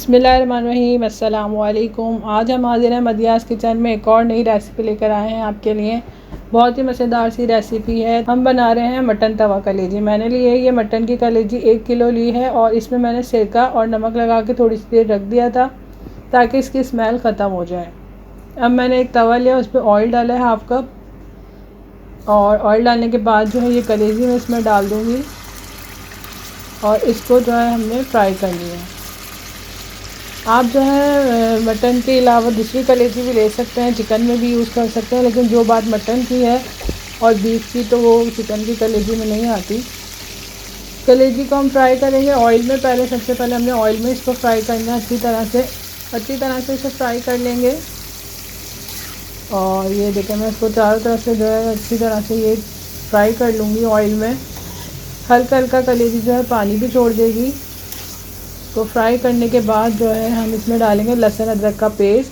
बिस्मिल्लाहिर्रहमानिर्रहीम, अस्सलाम वालेकुम। आज हम हाजिर हैं मदियास किचन में एक और नई रेसिपी लेकर आए हैं आपके लिए। बहुत ही मज़ेदार सी रेसिपी है। हम बना रहे हैं मटन तवा कलेजी। मैंने ली है ये मटन की कलेजी 1 किलो ली है और इसमें मैंने सिरका और नमक लगा के थोड़ी सी देर रख दिया था ताकि इसकी स्मेल ख़त्म हो जाए। अब मैंने एक तवा लिया, उस पर ऑयल डाला है 1/2 कप और ऑयल डालने के बाद जो है ये कलेजी मैं इसमें डाल दूँगी और इसको जो है हमने फ्राई करनी है। आप जो है मटन के अलावा दूसरी कलेजी भी ले सकते हैं, चिकन में भी यूज़ कर सकते हैं, लेकिन जो बात मटन की है और बीफ की तो वो चिकन की कलेजी में नहीं आती। कलेजी को हम फ्राई करेंगे ऑयल में। सबसे पहले हमने ऑयल में इसको फ्राई करना है अच्छी तरह से इसे फ्राई कर लेंगे। और ये देखें, मैं इसको चारों तरफ से जो है अच्छी तरह से ये फ्राई कर लूँगी ऑयल में। हल्का हल्का कलेजी जो है पानी भी छोड़ देगी। तो फ्राई करने के बाद जो है हम इसमें डालेंगे लहसुन अदरक का पेस्ट,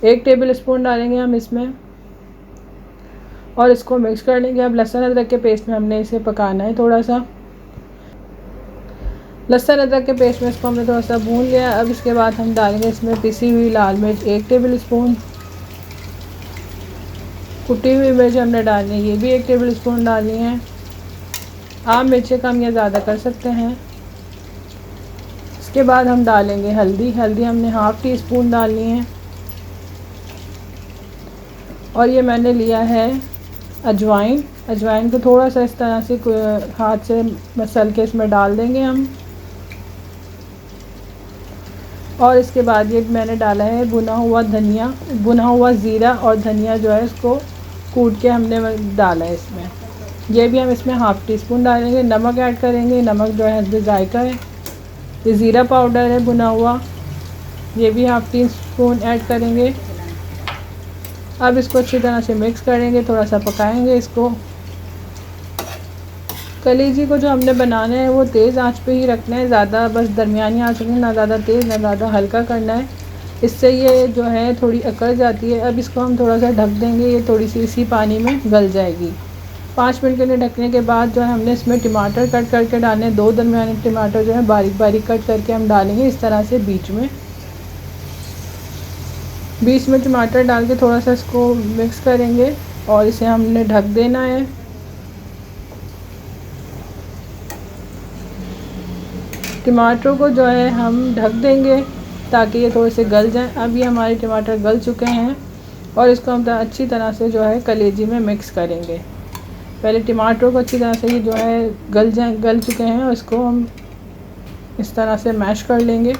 1 टेबल स्पून डालेंगे हम इसमें और इसको मिक्स कर लेंगे। अब लहसुन अदरक के पेस्ट में हमने इसे पकाना है थोड़ा सा। लहसुन अदरक के पेस्ट में इसको हमने थोड़ा सा भून लिया। अब इसके बाद हम डालेंगे इसमें पिसी हुई लाल मिर्च 1 टेबल स्पून, कुटी हुई मिर्च हमने डालनी है, ये भी 1 टेबल स्पून डालनी है। आप मिर्चें कम या ज़्यादा कर सकते हैं। इसके बाद हम डालेंगे हल्दी हमने 1/2 टी स्पून डालनी है। और ये मैंने लिया है अजवाइन को थोड़ा सा इस तरह से हाथ से मसल के इसमें डाल देंगे हम। और इसके बाद ये मैंने डाला है भुना हुआ ज़ीरा और धनिया जो है इसको कूट के हमने डाला है इसमें। ये भी हम इसमें 1/2 टी स्पून डालेंगे। नमक ऐड करेंगे, नमक जो है हस्बे जायका है। ये ज़ीरा पाउडर है भुना हुआ, ये भी 1/2 टी स्पून ऐड करेंगे। अब इसको अच्छी तरह से मिक्स करेंगे, थोड़ा सा पकाएंगे इसको। कलेजी को जो हमने बनाना है वो तेज़ आंच पे ही रखना है, ज़्यादा बस दरमियानी आंच रखना है, ना ज़्यादा तेज़ ना ज़्यादा हल्का करना है, इससे ये जो है थोड़ी अकड़ जाती है। अब इसको हम थोड़ा सा ढक देंगे, ये थोड़ी सी इसी पानी में गल जाएगी। 5 मिनट के लिए ढकने के बाद जो है हमने इसमें टमाटर कट करके डालने हैं। 2 दरमियाने टमाटर जो है बारीक बारीक कट करके हम डालेंगे इस तरह से बीच में टमाटर डाल के थोड़ा सा इसको मिक्स करेंगे और इसे हमने ढक देना है। टमाटरों को जो है हम ढक देंगे ताकि ये थोड़े से गल जाएं। अब ये हमारे टमाटर गल चुके हैं और इसको हम अच्छी तरह से जो है कलेजी में मिक्स करेंगे। पहले टमाटरों को अच्छी तरह से ये जो है गल चुके हैं और इसको हम इस तरह से मैश कर लेंगे।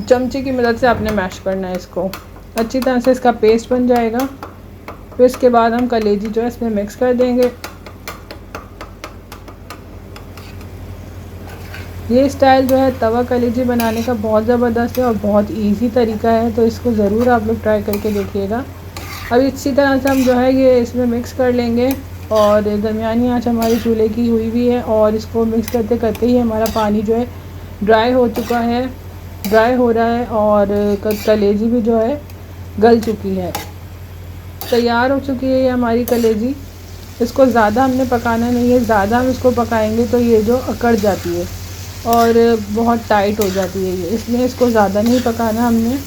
चमचे की मदद से आपने मैश करना है इसको, अच्छी तरह से इसका पेस्ट बन जाएगा। फिर इसके बाद हम कलेजी जो है इसमें मिक्स कर देंगे। ये स्टाइल जो है तवा कलेजी बनाने का बहुत ज़बरदस्त है और बहुत इजी तरीका है, तो इसको ज़रूर आप लोग ट्राई करके देखिएगा। अब इसी तरह से हम जो है ये इसमें मिक्स कर लेंगे और दरमियानी आंच हमारी चूल्हे की हुई है और इसको मिक्स करते करते ही हमारा पानी जो है ड्राई हो रहा है और कलेजी भी जो है गल चुकी है, तैयार हो चुकी है ये हमारी कलेजी। इसको ज़्यादा हमने पकाना नहीं है, ज़्यादा हम इसको पकाएंगे तो ये जो अकड़ जाती है और बहुत टाइट हो जाती है ये, इसलिए इसको ज़्यादा नहीं पकाना हमने।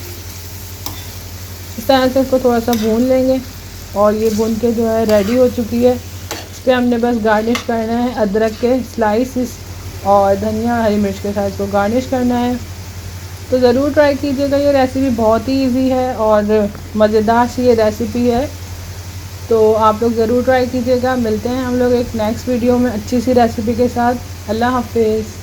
इस तरह से इसको थोड़ा सा भून लेंगे और ये भून के जो है रेडी हो चुकी है। इस पर हमने बस गार्निश करना है अदरक के स्लाइसिस और धनिया हरी मिर्च के साथ इसको गार्निश करना है। तो ज़रूर ट्राई कीजिएगा, ये रेसिपी बहुत ही इजी है और मज़ेदार सी ये रेसिपी है, तो आप लोग ज़रूर ट्राई कीजिएगा। मिलते हैं हम लोग एक नेक्स्ट वीडियो में अच्छी सी रेसिपी के साथ। अल्लाह हाफिज़।